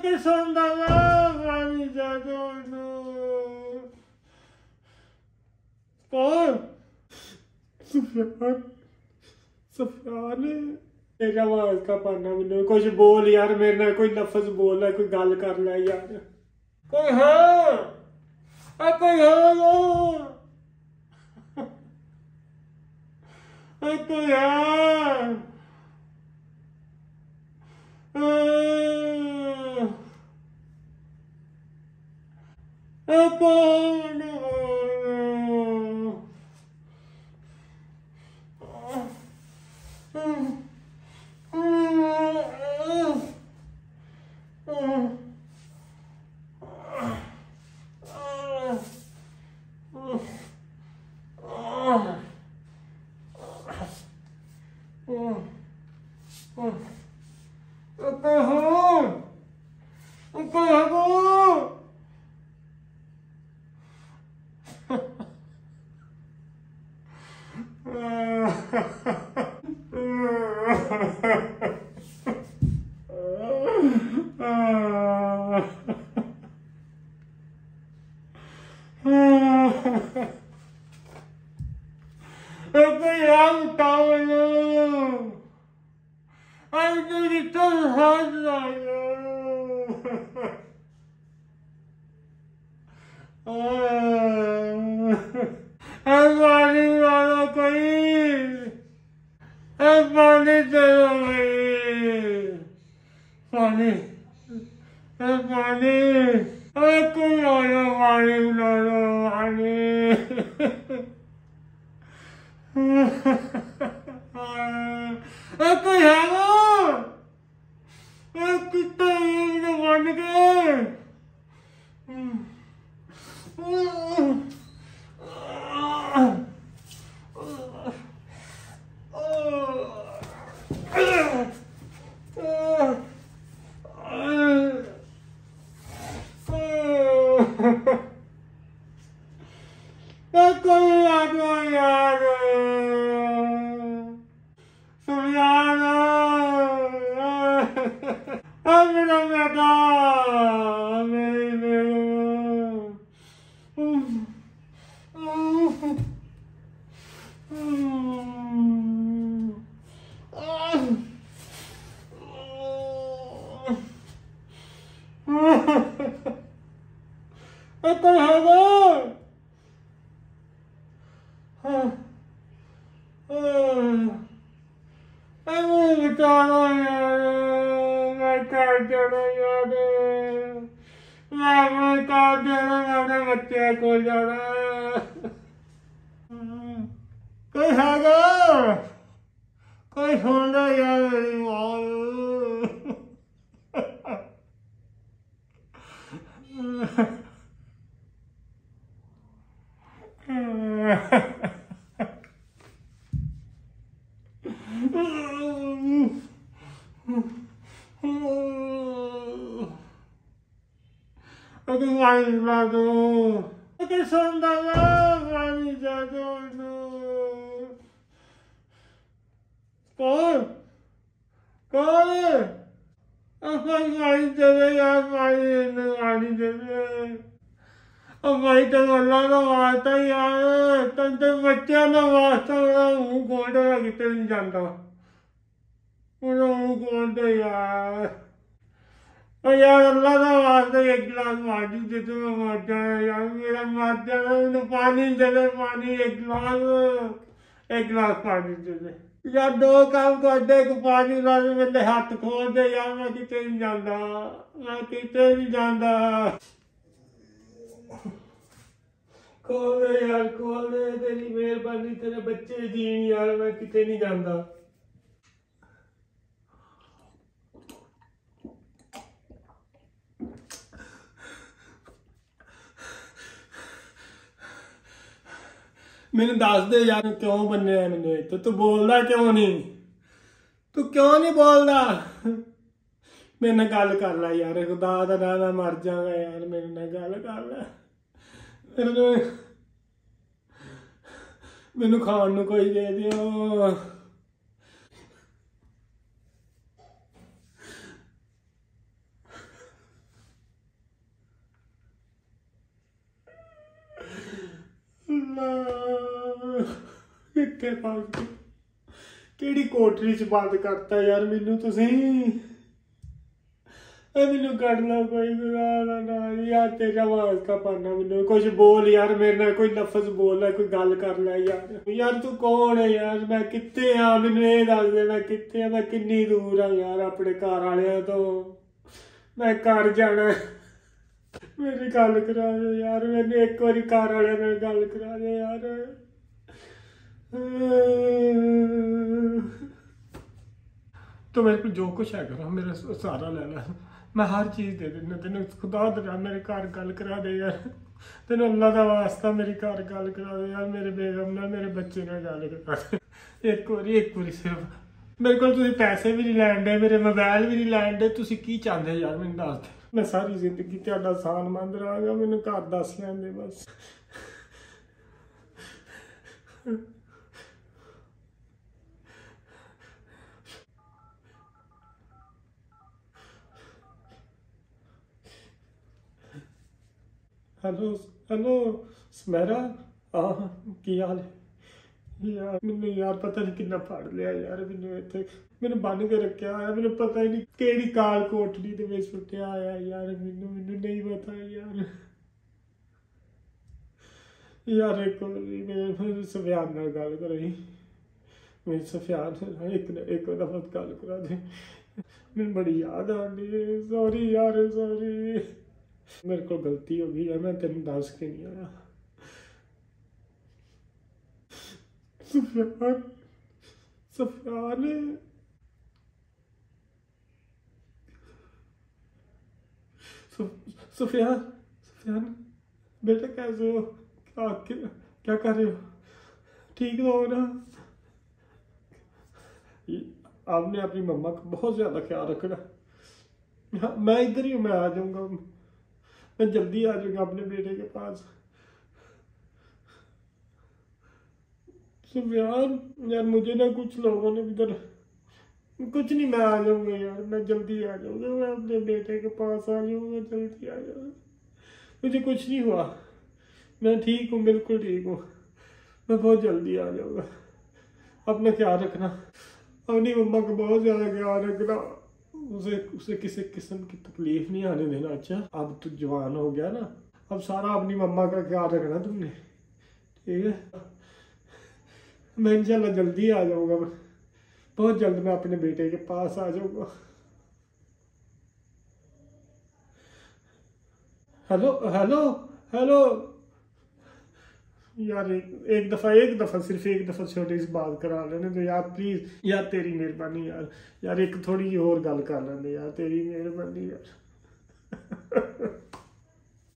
que son da कौन? सुफियान तेरा आवाज का पाना मैंने कुछ बोल यार, मेरे नाल कोई लफ्ज बोल है, कोई गल कर ले यार। कोई हाँ कोई हाँ कोई हाँ कौन? बच्चे को जाना कोई हैगा कोई सुन रहा यार मेरी माँ que son da कौन कौन पानी दे दे यार, पानी दे दे भाई, तो अल्लाह का वास्ता यार, तुम तो बच्चों का वास्ता मुँह खोल रहा कितने नहीं जाता मुँह खोल दे यार। और यार अल्लाह का वास्ता एक गिलास पानी दे दे, मैं मर जाना यार, मेरा मर जाना, पानी दे दे, पानी एक गिलास पानी दे दे यार। दो काम कर दे, एक पानी ला दे, मेरे हाथ खोल दे यार, मैं कितने नहीं जाता, मैं कितने नहीं जाता। खोल दे यार, खोल दे, तेरी मेहरबानी, तेरे बच्चे जीन यार, मैं कितने नहीं जाता। मैंने दस दे यार क्यों बनने है मैंने, तो तू बोलदा क्यों नहीं, तू क्यों नहीं बोलदा, मेरे नाल गल कर ला यार, खुदा दा नाम मैं मर जाऊंगा यार, मेरे नाल गल कर ला, मैनू खान नू कोई दे दियो। कितने फस गए, केड़ी कोठरी च बंद करता यार मैनू तुसीं। मैनू कट लो कोई खुदा दा नाम यार, तेरा वास्ता पाना मैनू कुछ बोल यार, मेरे नाल कोई लफ्ज बोल है, कोई गल कर ले यार। यार तू कौन है यार, मैं कित्थे हाँ मैनू ये दस दे, मैं कित्थे हाँ, मैं किन्नी दूर हाँ यार अपने घर वालियां तो, मैं घर जाना। मेरी गल करा दे यार, मैंने एक बारी घर वालियां नाल गल करा दे यार। तो मेरे को जो कुछ है करो, मेरा सारा ले ला, मैं हर चीज़ दे देना तेन, खुदा दरा मेरे घर गल करा दे यार, तेन अल्लाह का वास्ता मेरे घर गल करा दे यार, मेरे बेगम नाल मेरे बच्चे नाल गल करा दे एक बारी सिर्फ। मेरे को तुसीं पैसे भी नहीं लैन दे, मेरे मोबाइल भी नहीं लैन दे, तुसीं की चाहते यार मैनूं दस दे। मैं सारी जिंदगी तुहाडा सानमंद रहांगा, मैनूं घर दस लैन दे बस। हेलो हेलो समैरा, हाँ की हाल है यार। मैंने यार पता नहीं कितना पढ़ लिया यार, मैंने इतने मैंने बन के रखा है, मैंने पता ही नहीं केड़ी काल कोठरी दे विच सुट्टिया आया यार, मैनू नहीं पता यार। यार एक मेरे सफियान नाल गल करी, मेरे सफियान एक दफा गल करा दे, मैंने बड़ी याद आनी है। सॉरी यार सॉरी, मेरे को गलती हो गई है, मैं तेन दस के नहीं आया। सफियान सफियान सफियान सफियान बेटा कैसे हो, क्या कर रहे हो, ठीक तो हो ना? आपने अपनी मम्मा का बहुत ज़्यादा ख्याल रखना। हाँ मैं इधर ही हूँ, मैं आ जाऊँगा, मैं जल्दी आ जाऊँगा अपने बेटे के पास। सुफियान यार मुझे ना कुछ लोगों ने इधर, कुछ नहीं, मैं आ जाऊँगा यार, मैं जल्दी आ जाऊँगा, मैं अपने बेटे के पास आ जाऊँगा, जल्दी आ जाऊँगा। मुझे कुछ नहीं हुआ, मैं ठीक हूँ, बिल्कुल ठीक हूँ, मैं बहुत जल्दी आ जाऊँगा। अपना ख्याल रखना, अपनी मम्मा का बहुत ज़्यादा ख्याल रखना, उसे उसे किसी किस्म की तकलीफ नहीं आने देना। अच्छा अब तो जवान हो गया ना, अब सारा अपनी मम्मा का ख्याल रखना तुमने, ठीक है? मैं इंशाल्लाह जल्दी आ जाऊँगा, बहुत जल्द मैं अपने बेटे के पास आ जाऊँगा। हेलो हेलो हेलो यार, एक दफ़ा सिर्फ एक दफ़ा छोटी सी बात करा लेने तो यार, प्लीज़ यार, तेरी मेहरबानी यार, यार एक थोड़ी और गल कर लेंगे यार, तेरी मेहरबानी यार।